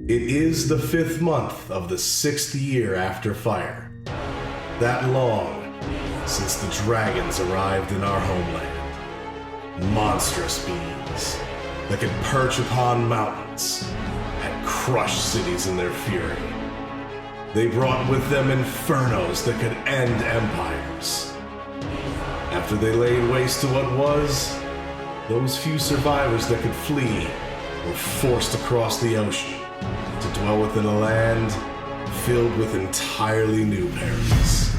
It is the 5th month of the 6th year after fire. That long since the dragons arrived in our homeland. Monstrous beings that could perch upon mountains had crushed cities in their fury. They brought with them infernos that could end empires. After they laid waste to what was, those few survivors that could flee were forced across the ocean to dwell within a land filled with entirely new perils.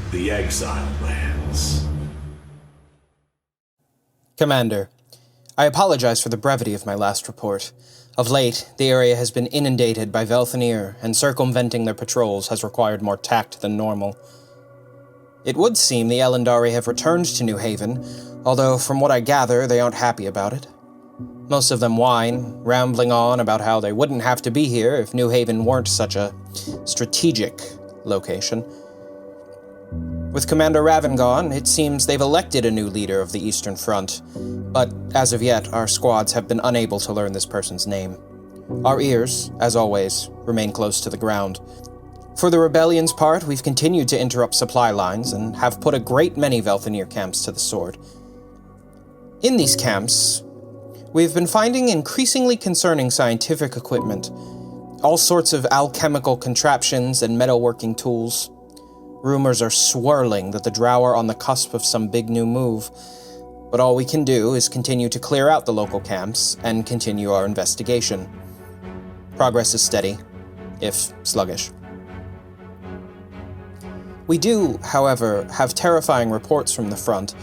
The Exile lands. Commander, I apologize for the brevity of my last report. Of late, the area has been inundated by Velthanir, and circumventing their patrols has required more tact than normal. It would seem the Elendari have returned to New Haven, although from what I gather, they aren't happy about it. Most of them whine, rambling on about how they wouldn't have to be here if New Haven weren't such a strategic location. With Commander Raven gone, it seems they've elected a new leader of the Eastern Front, but as of yet, our squads have been unable to learn this person's name. Our ears, as always, remain close to the ground. For the rebellion's part, we've continued to interrupt supply lines and have put a great many Velthanir camps to the sword. In these camps, we've been finding increasingly concerning scientific equipment, all sorts of alchemical contraptions and metalworking tools. Rumors are swirling that the Drow are on the cusp of some big new move, but all we can do is continue to clear out the local camps and continue our investigation. Progress is steady, if sluggish. We do, however, have terrifying reports from the front,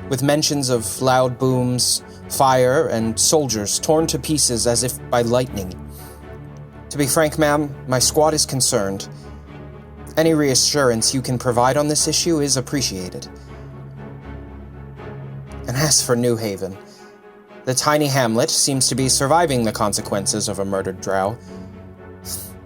with mentions of loud booms, fire, and soldiers torn to pieces as if by lightning. To be frank, ma'am, my squad is concerned. Any reassurance you can provide on this issue is appreciated. And as for New Haven, the tiny hamlet seems to be surviving the consequences of a murdered drow.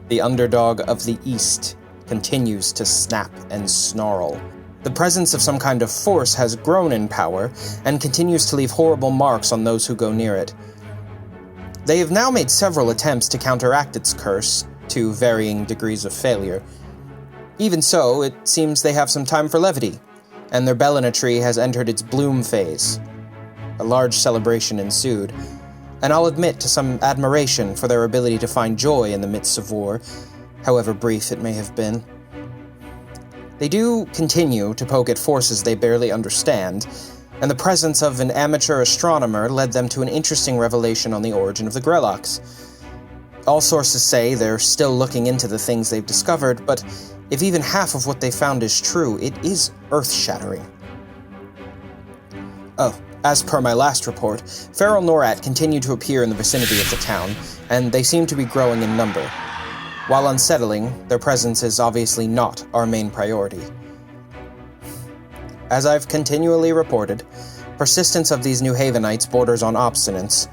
The underdog of the East continues to snap and snarl. The presence of some kind of force has grown in power and continues to leave horrible marks on those who go near it. They have now made several attempts to counteract its curse, to varying degrees of failure. Even so, it seems they have some time for levity, and their bellinatry has entered its bloom phase. A large celebration ensued, and I'll admit to some admiration for their ability to find joy in the midst of war, however brief it may have been. They do continue to poke at forces they barely understand, and the presence of an amateur astronomer led them to an interesting revelation on the origin of the Grellocs. All sources say they're still looking into the things they've discovered, but if even half of what they found is true, it is earth-shattering. Oh, as per my last report, feral Norat continue to appear in the vicinity of the town, and they seem to be growing in number. While unsettling, their presence is obviously not our main priority. As I've continually reported, persistence of these New Havenites borders on obstinance.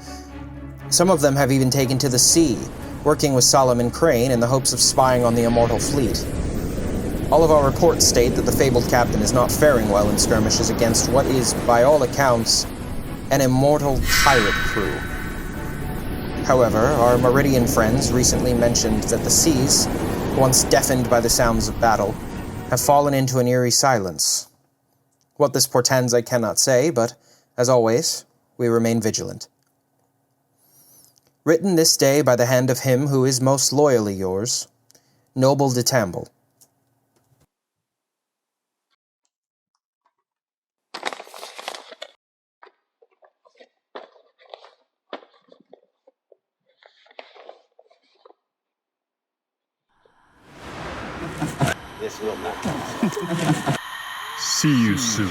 Some of them have even taken to the sea, working with Solomon Crane in the hopes of spying on the Immortal Fleet. All of our reports state that the fabled captain is not faring well in skirmishes against what is, by all accounts, an immortal pirate crew. However, our Meridian friends recently mentioned that the seas, once deafened by the sounds of battle, have fallen into an eerie silence. What this portends I cannot say, but, as always, we remain vigilant. Written this day by the hand of him who is most loyally yours, Noble de Tamble. This will not. See you soon.